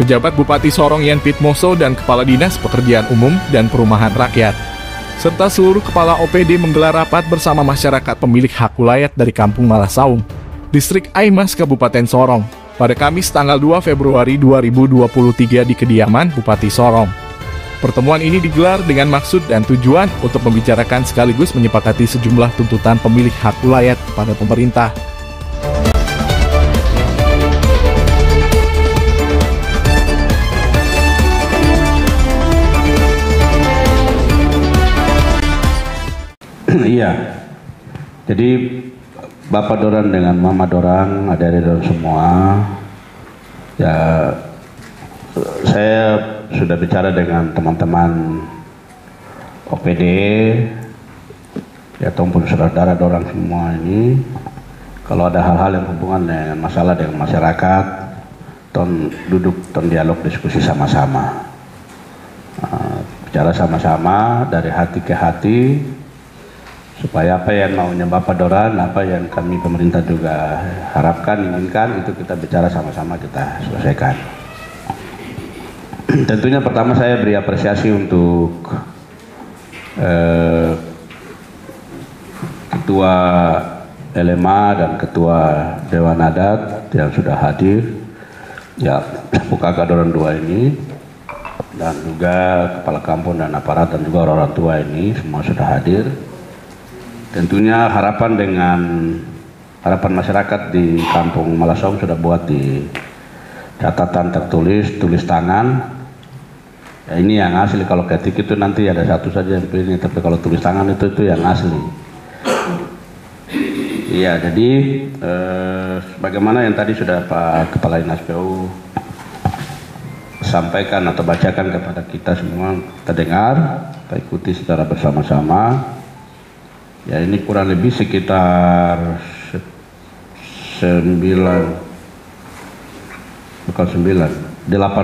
pejabat Bupati Sorong Yen Pitmoso dan Kepala Dinas Pekerjaan Umum dan Perumahan Rakyat, serta seluruh kepala OPD menggelar rapat bersama masyarakat pemilik hak wilayah dari Kampung Malasaung, Distrik Aimas, Kabupaten Sorong, pada Kamis tanggal 2 Februari 2023 di kediaman Bupati Sorong. Pertemuan ini digelar dengan maksud dan tujuan untuk membicarakan sekaligus menyepakati sejumlah tuntutan pemilik hak wilayah kepada pemerintah. Iya, jadi Bapak Dorang dengan Mama Dorang, adik-adik Dorang semua, ya saya sudah bicara dengan teman-teman OPD, ya ataupun saudara Dorang semua ini, kalau ada hal-hal yang hubungan dengan masalah dengan masyarakat, duduk, dialog, diskusi sama-sama, bicara sama-sama dari hati ke hati, supaya apa yang maunya Bapak Doran, apa yang kami pemerintah juga harapkan, inginkan, itu kita bicara sama-sama, kita selesaikan. Tentunya pertama saya beri apresiasi untuk Ketua LMA dan Ketua Dewan Adat yang sudah hadir, ya Kakak Doran 2 ini, dan juga Kepala Kampung dan aparat dan juga orang tua ini semua sudah hadir. Tentunya harapan masyarakat di Kampung Malasaung sudah buat di catatan tertulis, tulis tangan. Ya, ini yang asli, kalau ketik itu nanti ada satu saja yang pilih, tapi kalau tulis tangan itu yang asli. Iya, jadi bagaimana yang tadi sudah Pak Kepala Dinas PU sampaikan atau bacakan kepada kita semua, kita dengar, kita ikuti secara bersama-sama. Ya, ini kurang lebih sekitar 8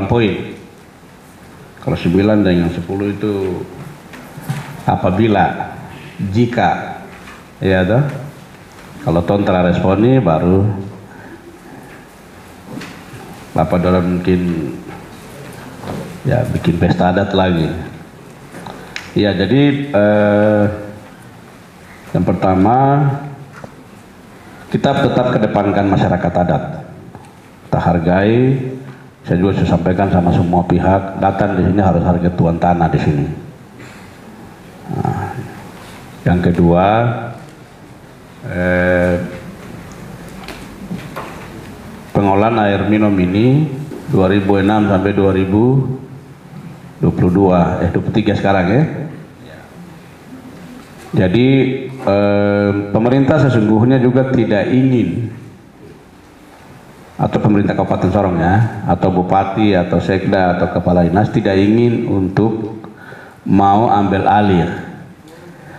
poin. Kalau 9 dan yang 10 itu apabila, jika, ya toh. Kalau telah responi baru Bapak Doran mungkin ya bikin pesta adat lagi. Ya, jadi yang pertama, kita tetap kedepankan masyarakat adat. Kita hargai. Saya juga sudah sampaikan sama semua pihak, datang di sini harus harga tuan tanah di sini. Nah, yang kedua, pengolahan air minum ini 2006 sampai 2023 sekarang ya. Jadi pemerintah sesungguhnya juga tidak ingin, atau pemerintah Kabupaten Sorong ya, atau Bupati, atau Sekda, atau Kepala Dinas tidak ingin untuk mau ambil alih.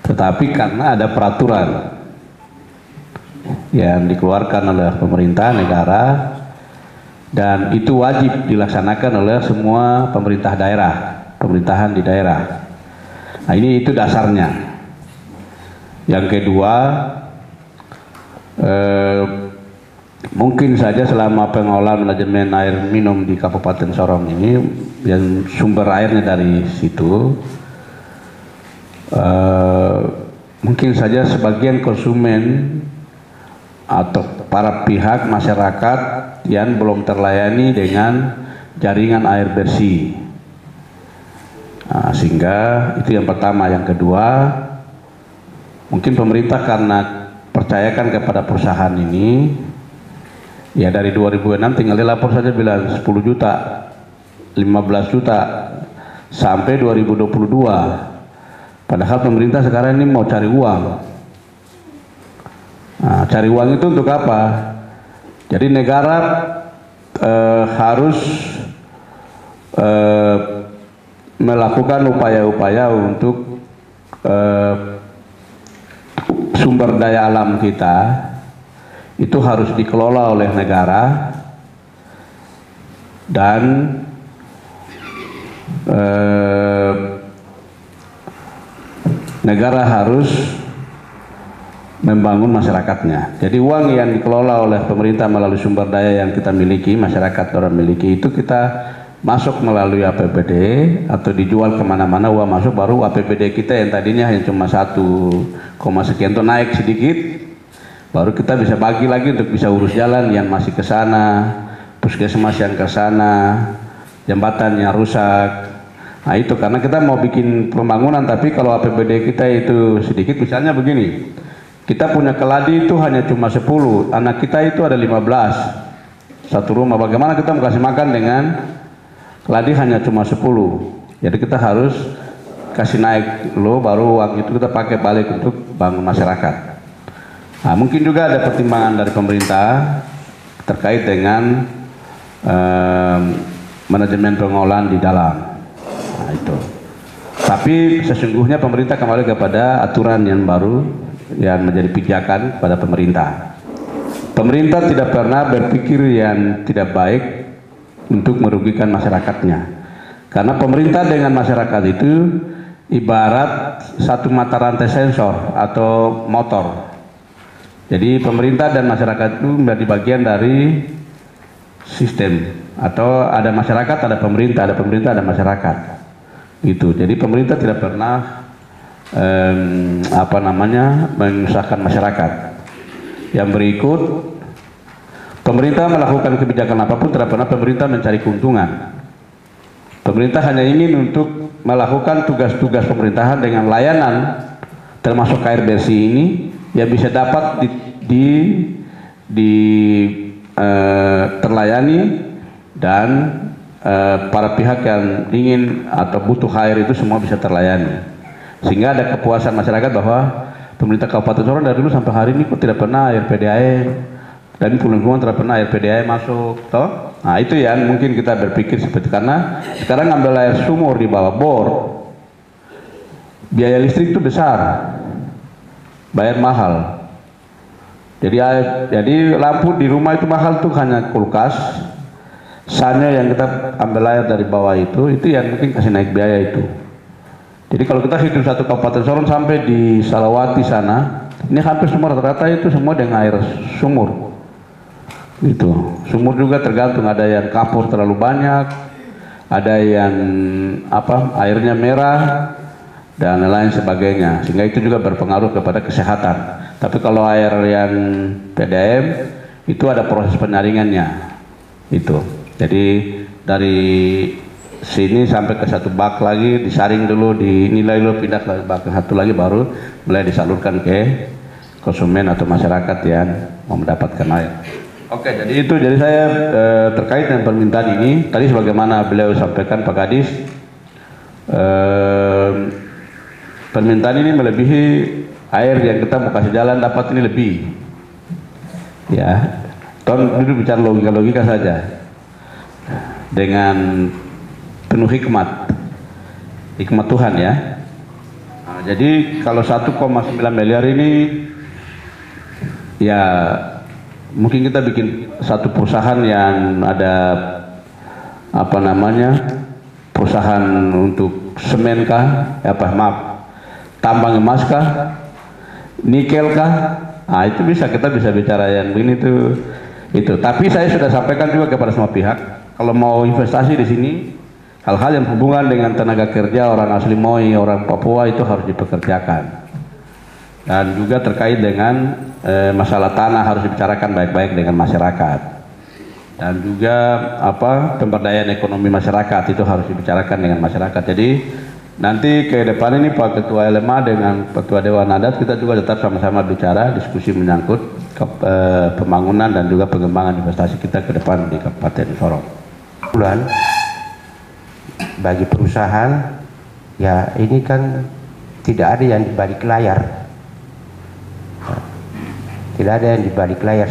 Tetapi karena ada peraturan yang dikeluarkan oleh pemerintah negara, dan itu wajib dilaksanakan oleh semua pemerintah daerah, pemerintahan di daerah. Nah, ini itu dasarnya. Yang kedua, mungkin saja selama pengolahan manajemen air minum di Kabupaten Sorong ini, yang sumber airnya dari situ, mungkin saja sebagian konsumen atau para pihak masyarakat yang belum terlayani dengan jaringan air bersih. Nah, sehingga itu yang pertama. Yang kedua, mungkin pemerintah karena percayakan kepada perusahaan ini, ya dari 2006 tinggal dilapor saja bilang 10 juta, 15 juta, sampai 2022. Padahal pemerintah sekarang ini mau cari uang. Nah, cari uang itu untuk apa? Jadi negara harus melakukan upaya-upaya untuk sumber daya alam kita itu harus dikelola oleh negara, dan negara harus membangun masyarakatnya. Jadi uang yang dikelola oleh pemerintah melalui sumber daya yang kita miliki, masyarakat orang miliki, itu kita masuk melalui APBD atau dijual kemana-mana uang masuk, baru APBD kita yang tadinya hanya cuma 1, sekian tuh naik sedikit, baru kita bisa bagi lagi untuk bisa urus jalan yang masih ke sana, puskesmas yang ke sana, jembatan yang rusak. Nah itu karena kita mau bikin pembangunan, tapi kalau APBD kita itu sedikit, misalnya begini, kita punya keladi itu hanya cuma 10, anak kita itu ada 15 satu rumah, bagaimana kita mau kasih makan dengan keladi hanya cuma 10? Jadi kita harus kasih naik dulu, baru uang itu kita pakai balik untuk bangun masyarakat. Nah, mungkin juga ada pertimbangan dari pemerintah terkait dengan manajemen pengolahan di dalam. Nah, itu. Tapi sesungguhnya pemerintah kembali kepada aturan yang baru yang menjadi pijakan pada pemerintah. Pemerintah tidak pernah berpikir yang tidak baik untuk merugikan masyarakatnya. Karena pemerintah dengan masyarakat itu ibarat satu mata rantai sensor atau motor. Jadi pemerintah dan masyarakat itu menjadi bagian dari sistem, atau ada masyarakat, ada pemerintah, ada masyarakat. Gitu. Jadi pemerintah tidak pernah menyusahkan masyarakat. Yang berikut, pemerintah melakukan kebijakan apapun tidak pernah pemerintah mencari keuntungan. Pemerintah hanya ingin untuk melakukan tugas-tugas pemerintahan dengan layanan, termasuk air bersih ini, yang bisa dapat terlayani, dan para pihak yang ingin atau butuh air itu semua bisa terlayani, sehingga ada kepuasan masyarakat bahwa pemerintah Kabupaten Sorong dari dulu sampai hari ini kok tidak pernah air PDAM, dan lingkungan tidak pernah air PDAM masuk, toh? Nah itu yang mungkin kita berpikir seperti, karena sekarang ngambil air sumur di bawah bor, biaya listrik itu besar, bayar mahal. Jadi lampu di rumah itu mahal tuh, hanya kulkas, sannya yang kita ambil air dari bawah itu yang mungkin kasih naik biaya itu. Jadi kalau kita hitung satu Kabupaten Sorong sampai di Salawati sana, ini hampir semua rata-rata itu semua dengan air sumur. Gitu. Sumur juga tergantung, ada yang kapur terlalu banyak, ada yang airnya merah dan lain sebagainya, sehingga itu juga berpengaruh kepada kesehatan. Tapi kalau air yang PDAM itu ada proses penyaringannya. Itu. Jadi dari sini sampai ke satu bak lagi disaring dulu, dinilai dulu, pindah ke bak satu lagi, baru mulai disalurkan ke konsumen atau masyarakat yang mau mendapatkan air. Oke, jadi itu, jadi saya terkait dengan permintaan ini tadi sebagaimana beliau sampaikan Pak Kadis, permintaan ini melebihi air yang kita mau kasih jalan dapat ini lebih. Ya, tolong dulu bicara logika saja dengan penuh hikmat Tuhan ya. Nah, jadi kalau 1,9 miliar ini ya mungkin kita bikin satu perusahaan yang ada perusahaan untuk semen kah, tambang emas kah, nikel kah, nah itu kita bisa bicara yang begini itu. Tapi saya sudah sampaikan juga kepada semua pihak, kalau mau investasi di sini, hal-hal yang hubungan dengan tenaga kerja orang asli Moi, orang Papua itu harus dipekerjakan. Dan juga terkait dengan masalah tanah harus dibicarakan baik-baik dengan masyarakat. Dan juga pemberdayaan ekonomi masyarakat itu harus dibicarakan dengan masyarakat. Jadi nanti ke depan ini Pak Ketua LMA dengan Ketua Dewan Adat kita juga tetap sama-sama bicara, diskusi menyangkut pembangunan dan juga pengembangan investasi kita ke depan di Kabupaten Sorong. Bagi perusahaan ya ini kan tidak ada yang di balik layar,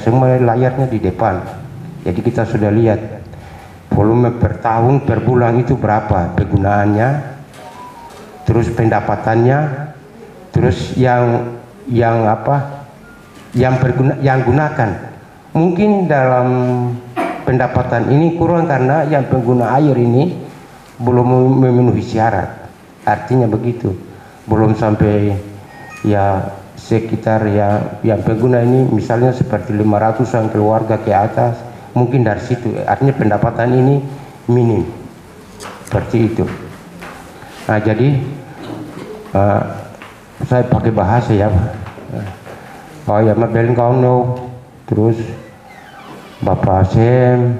semua layarnya di depan. Jadi kita sudah lihat volume per tahun, per bulan itu berapa penggunaannya, terus pendapatannya, terus yang gunakan. Mungkin dalam pendapatan ini kurang karena yang pengguna air ini belum memenuhi syarat, artinya begitu, belum sampai ya sekitar yang pengguna ini misalnya seperti 500-an keluarga ke atas, mungkin dari situ artinya pendapatan ini minim. seperti itu. Nah jadi saya pakai bahasa ya, oh ya mabelin kauno, terus Bapak Asem,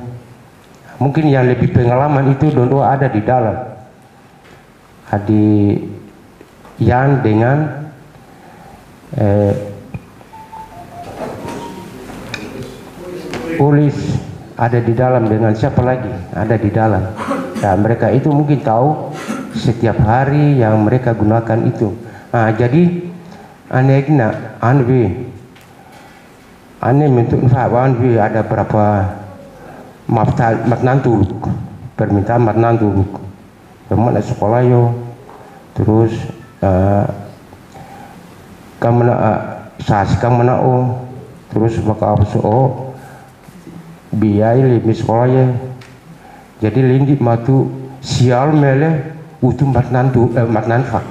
mungkin yang lebih pengalaman itu Dondo ada di dalam, Adi Yan dengan Ulis ada di dalam, dengan siapa lagi ada di dalam. Nah, mereka itu mungkin tahu setiap hari yang mereka gunakan itu. Nah, jadi anehnya aneh untuk aneh ada berapa matnantu permintaan matnantu kemana sekolah yo, terus kamu sas kamu terus maka apa biaya lebih sekolah ya. Jadi linggit matu sial mele utuh matnanfak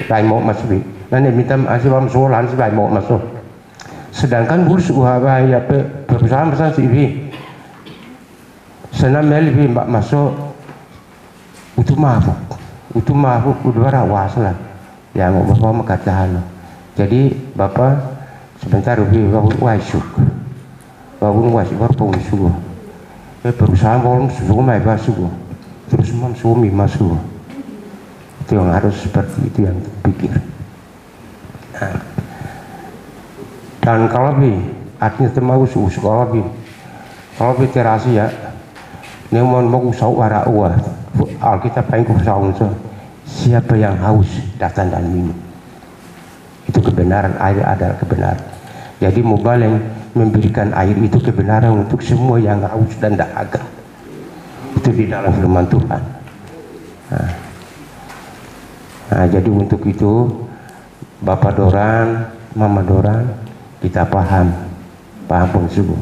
baik mau masuk nanti minta masih bam soalan sih baik mau masuk. Sedangkan urus usaha ya perusahaan pesan CV sana mele lebih mbak masuk utuh mabuk udara was lah yang mau bawa makatahan. Jadi bapak sebentar lebih bawa waisuk baru pengusuh perusahaan orang suruh mai basuh terus suami masuk. Itu yang harus seperti itu yang dipikir. Nah, dan kalau artinya termau sekolah kalau terasi ya ini mau usah wara Alkitab pengen usah siapa yang haus datang dan minum. Itu kebenaran, air adalah kebenaran. Jadi Mubaleng memberikan air itu kebenaran untuk semua yang haus dan dahaga. Itu di dalam firman Tuhan. Nah, jadi untuk itu Bapak Doran, Mama Doran, kita paham pun sungguh.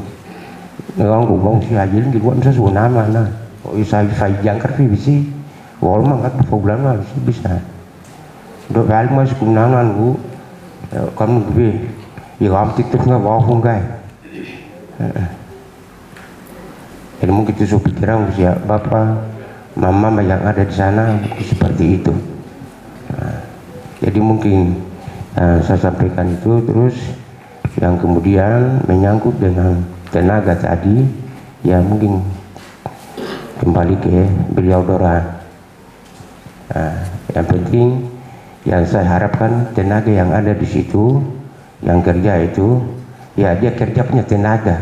Ngang gubong si Hajil di buat bisa nama nah. Oh saya jangkar sih wal mangat bulan mah bisa. Dok kali masih kunangan bu, kamu gue, ya kamu tidur nggak bawa fungkai. Jadi mungkin itu pikiran usia Bapak, Mama yang ada di sana seperti itu. Jadi mungkin saya sampaikan itu. Terus yang kemudian menyangkut dengan tenaga tadi, ya mungkin kembali ke beliau Doran. Yang penting yang saya harapkan tenaga yang ada di situ, yang kerja itu, ya dia kerja punya tenaga,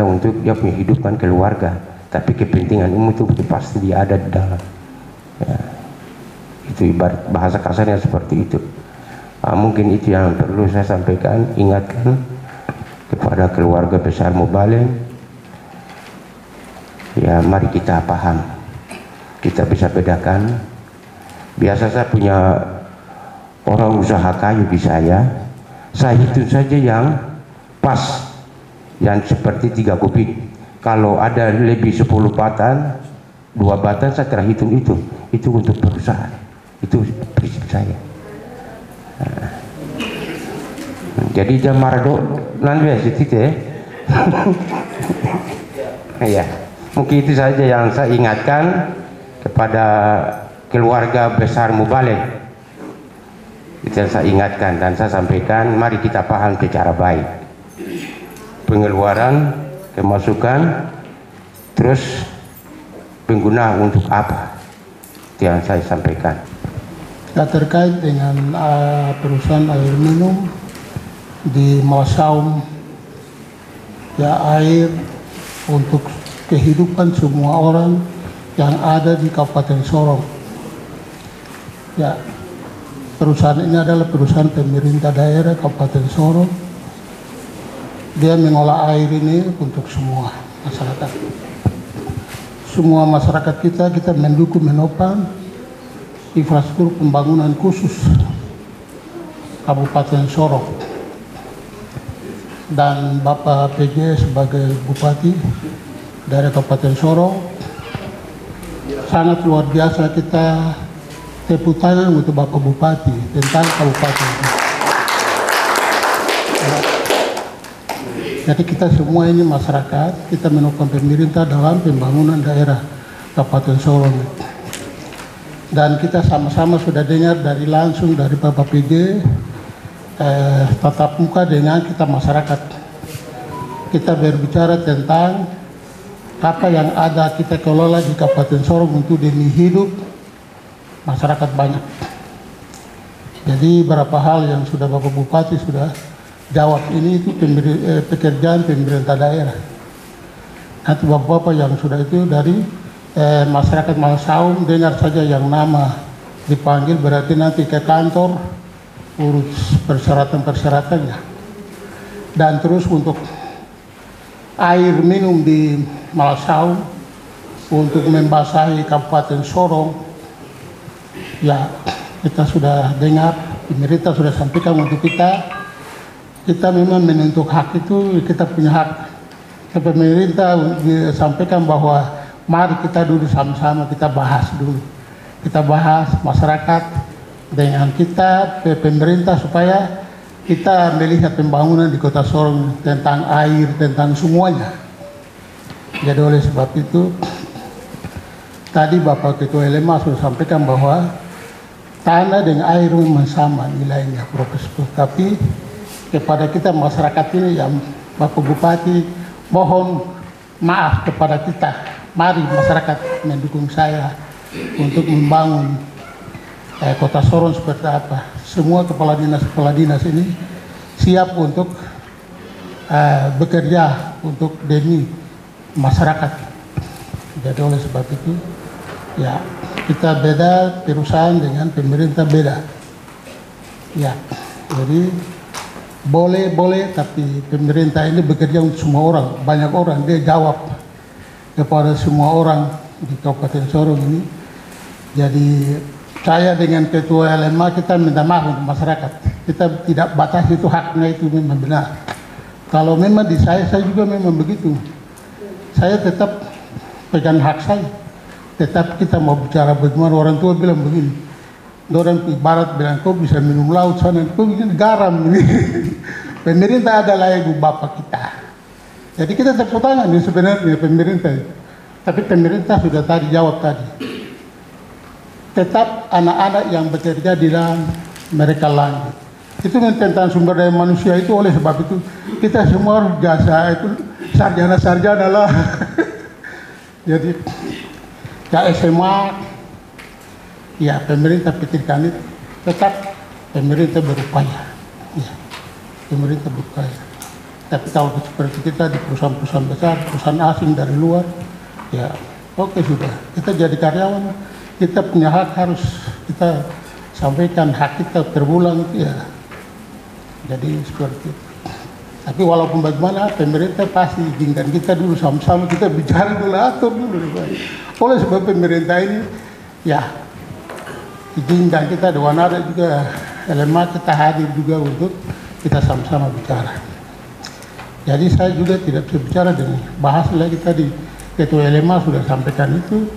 untuk dia punya hidupkan keluarga, tapi kepentingan umum itu pasti dia ada di dalam. Ya, itu ibarat bahasa kasarnya seperti itu. Mungkin itu yang perlu saya sampaikan, ingatkan kepada keluarga besar Mubaleng. Ya mari kita paham, kita bisa bedakan. Biasa saya punya orang usaha kayu di saya hitung saja yang pas, yang seperti 3 kubik. Kalau ada lebih 10 batang, 2 batang saya terhitung itu untuk perusahaan. Itu prinsip saya. Jadi jam marado nanti ya. Ya, mungkin itu saja yang saya ingatkan kepada keluarga besar Mubaleng. Itu yang saya ingatkan dan saya sampaikan, mari kita paham secara baik. Pengeluaran, kemasukan, terus pengguna untuk apa? Itu yang saya sampaikan. Ya, terkait dengan perusahaan air minum di Malasaum, ya air untuk kehidupan semua orang yang ada di Kabupaten Sorong. Ya, perusahaan ini adalah perusahaan pemerintah daerah Kabupaten Sorong. Dia mengolah air ini untuk semua masyarakat. Semua masyarakat kita mendukung, menopang infrastruktur pembangunan khusus Kabupaten Sorong. Dan Bapak PJ sebagai Bupati dari Kabupaten Sorong, sangat luar biasa kita tepuk tangan untuk Bapak Bupati tentang Kabupaten. Jadi kita semua ini masyarakat, kita menopang pemerintah dalam pembangunan daerah Kabupaten Sorong. Dan kita sama-sama sudah dengar langsung dari Bapak PJ tatap muka dengan kita masyarakat. Kita berbicara tentang apa yang ada kita kelola di Kabupaten Sorong untuk demi hidup masyarakat banyak. Jadi beberapa hal yang sudah Bapak Bupati sudah jawab ini itu pekerjaan pemerintah daerah. Nanti Bapak-Bapak yang sudah itu dari masyarakat Malasaum dengar saja yang nama dipanggil berarti nanti ke kantor urus persyaratan-persyaratannya. Dan terus untuk air minum di Malasaum untuk membasahi Kabupaten Sorong, ya kita sudah dengar, pemerintah sudah sampaikan untuk kita memang menuntut hak itu, kita punya hak. Pemerintah sampaikan bahwa mari kita duduk sama-sama, kita bahas dulu. Kita bahas masyarakat dengan kita, pemerintah supaya kita melihat pembangunan di Kota Sorong tentang air, tentang semuanya. Jadi oleh sebab itu, tadi Bapak Ketua LMA sudah sampaikan bahwa tanah dengan air memang sama nilainya, Profesor. Tapi kepada kita masyarakat ini yang Bapak Bupati mohon maaf kepada kita. Mari masyarakat mendukung saya untuk membangun Kota Sorong seperti apa. Semua kepala dinas ini siap untuk bekerja untuk demi masyarakat. Jadi oleh sebab itu ya kita beda, perusahaan dengan pemerintah beda. Ya, jadi boleh tapi pemerintah ini bekerja untuk semua orang, banyak orang, dia jawab kepada semua orang di Kabupaten Sorong ini. Jadi saya dengan Ketua LMA kita minta maaf untuk masyarakat. Kita tidak batasi itu haknya, itu memang benar. Kalau memang di saya juga memang begitu. Saya tetap pegang hak saya. Tetap kita mau bicara bagaimana, orang tua bilang begini. Orang ibarat bilang kau bisa minum laut sana, kau bikin garam ini. Pemerintah adalah ibu bapak kita. Jadi kita tepuk tangan ini sebenarnya pemerintah. Tapi pemerintah sudah tadi jawab tadi. Tetap anak-anak yang bekerja di dalam mereka lanjut. Itu tentang sumber daya manusia itu, oleh sebab itu kita semua harus jasa itu sarjana-sarjana lah. Jadi ya SMA, ya pemerintah pikirkan itu. Tetap pemerintah berupaya. Ya, pemerintah berupaya. Tapi kalau seperti kita di perusahaan-perusahaan besar, perusahaan asing dari luar, ya oke sudah. Kita jadi karyawan, kita punya hak, harus kita sampaikan hak kita terbulang ya. Jadi seperti itu. Tapi walaupun bagaimana, pemerintah pasti izinkan kita dulu sama-sama, kita bicara dulu, atur dulu. Oleh sebab pemerintah ini, ya izinkan kita, dengan ada juga LMA kita hadir juga untuk kita sama-sama bicara. Jadi saya juga tidak bisa bicara dengan bahas lagi tadi Ketua LMA sudah sampaikan itu,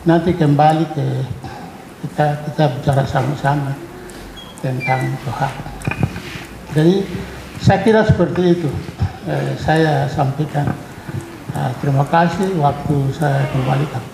nanti kembali ke kita bicara sama-sama tentang hak. Jadi saya kira seperti itu saya sampaikan. Terima kasih, waktu saya kembalikan.